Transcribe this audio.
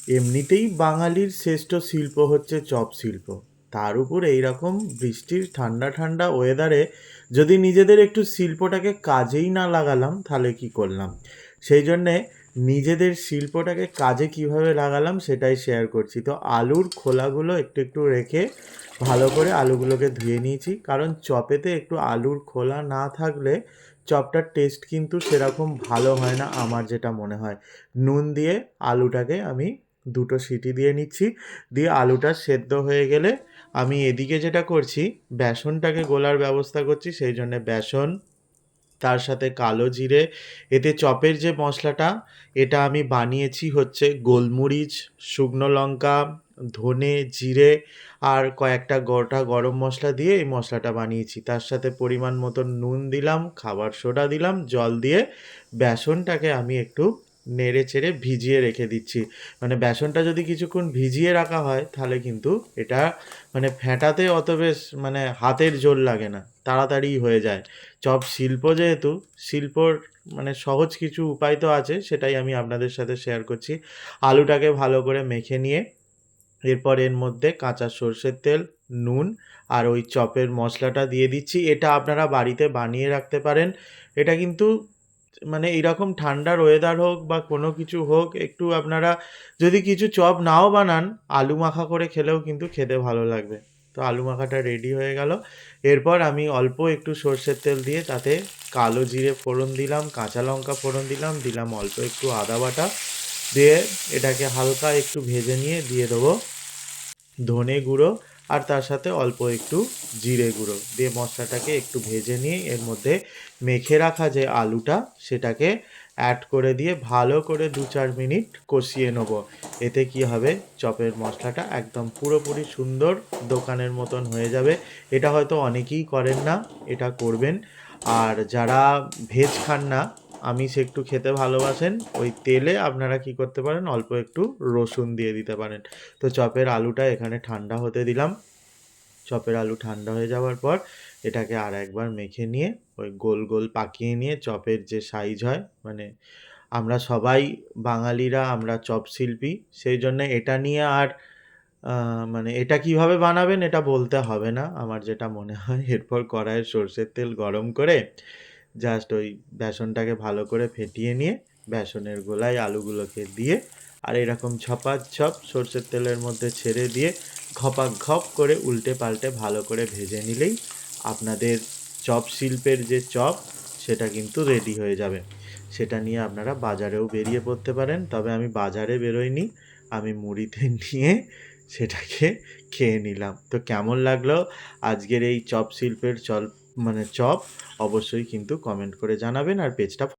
এমনিতেই বাঙালির শ্রেষ্ঠ শিল্প হচ্ছে চপ শিল্প। তার উপর এইরকম বৃষ্টির ঠান্ডা ঠান্ডা ওয়েদারে যদি নিজেদের একটু শিল্পটাকে কাজেই না লাগালাম তাহলে কি করলাম। সেই জন্যে নিজেদের শিল্পটাকে কাজে কিভাবে লাগালাম সেটাই শেয়ার করছি। তো আলুর খোলাগুলো একটু একটু রেখে ভালো করে আলুগুলোকে ধুয়ে নিয়েছি, কারণ চপেতে একটু আলুর খোলা না থাকলে চপটার টেস্ট কিন্তু সেরকম ভালো হয় না আমার যেটা মনে হয়। নুন দিয়ে আলুটাকে আমি দুটো সিটি দিয়ে নিচ্ছি। দিয়ে আলুটা সেদ্ধ হয়ে গেলে আমি এদিকে যেটা করছি, বেসনটাকে গোলার ব্যবস্থা করছি। সেই জন্যে বেসন, তার সাথে কালো জিরে, এতে চপের যে মশলাটা এটা আমি বানিয়েছি হচ্ছে গোলমরিচ, শুকনো লঙ্কা, ধনে, জিরে আর কয়েকটা গোটা গরম মশলা দিয়ে এই মশলাটা বানিয়েছি। তার সাথে পরিমাণ মতন নুন দিলাম, খাবার সোডা দিলাম, জল দিয়ে বেসনটাকে আমি একটু নেড়ে চেড়ে ভিজিয়ে রেখে দিচ্ছি। মানে বেসনটা যদি কিছুক্ষণ ভিজিয়ে রাখা হয় তাহলে কিন্তু এটা মানে ফেটাতে অত বেশ মানে হাতের জোর লাগে না, তাড়াতাড়ি হয়ে যায়। চপ শিল্প যেহেতু, শিল্পর মানে সহজ কিছু উপায় তো আছে, সেটাই আমি আপনাদের সাথে শেয়ার করছি। আলুটাকে ভালো করে মেখে নিয়ে এরপর এর মধ্যে কাঁচা সর্ষের তেল, নুন আর ওই চপের মশলাটা দিয়ে দিচ্ছি। এটা আপনারা বাড়িতে বানিয়ে রাখতে পারেন। এটা কিন্তু মানে এইরকম ঠান্ডার ওয়েদার হোক বা কোনো কিছু হোক, একটু আপনারা যদি কিছু চপ নাও বানান, আলু মাখা করে খেলেও কিন্তু খেতে ভালো লাগবে। তো আলু মাখাটা রেডি হয়ে গেল। এরপর আমি অল্প একটু সর্ষের তেল দিয়ে তাতে কালো জিরে ফোড়ন দিলাম, কাঁচা লঙ্কা ফোড়ন দিলাম, দিলাম অল্প একটু আদা বাটা, দিয়ে এটাকে হালকা একটু ভেজে নিয়ে দিয়ে দেবো ধনে গুঁড়ো আর তার সাথে অল্প একটু জিরে গুঁড়ো দিয়ে মশলাটাকে একটু ভেজে নিয়ে এর মধ্যে মেখে রাখা যে আলুটা সেটাকে অ্যাড করে দিয়ে ভালো করে 2-4 মিনিট কষিয়ে নেব। এতে কি হবে, চপের মশলাটা একদম পুরোপুরি সুন্দর দোকানের মতন হয়ে যাবে। এটা হয়তো অনেকেই করেন না, এটা করবেন। আর যারা ভেজ খান না, আমিষ একটু খেতে ভালোবাসেন, ওই তেলে আপনারা কি করতে পারেন, অল্প একটু রসুন দিয়ে দিতে পারেন। তো চপের আলুটা এখানে ঠান্ডা হতে দিলাম। চপের আলু ঠান্ডা হয়ে যাওয়ার পর এটাকে আর একবার মেখে নিয়ে ওই গোল গোল পাকিয়ে নিয়ে চপের যে সাইজ হয়, মানে আমরা সবাই বাঙালিরা আমরা চপ শিল্পী, সেই জন্য এটা নিয়ে আর মানে এটা কিভাবে বানাবেন এটা বলতে হবে না আমার যেটা মনে হয়। এরপর কড়াইয়ে সর্ষের তেল গরম করে জাস্ট ওই বেসনটাকে ভালো করে ফেটিয়ে নিয়ে বেসনের গোলায় আলুগুলোকে দিয়ে আর এরকম ঝপাঝপ সর্ষের তেলের মধ্যে ছেড়ে দিয়ে ঘপাঘপ করে উল্টে পাল্টে ভালো করে ভেজে নিলেই আপনাদের চপ শিল্পের যে চপ সেটা কিন্তু রেডি হয়ে যাবে। সেটা নিয়ে আপনারা বাজারেও বেরিয়ে পড়তে পারেন, তবে আমি বাজারে বেরোইনি, আমি মুড়িতে নিয়ে সেটাকে খেয়ে নিলাম। তো কেমন লাগলো আজকের এই চপ শিল্পের মানে চপ, অবশ্যই কিন্তু কমেন্ট করে জানাবেন আর পেজটা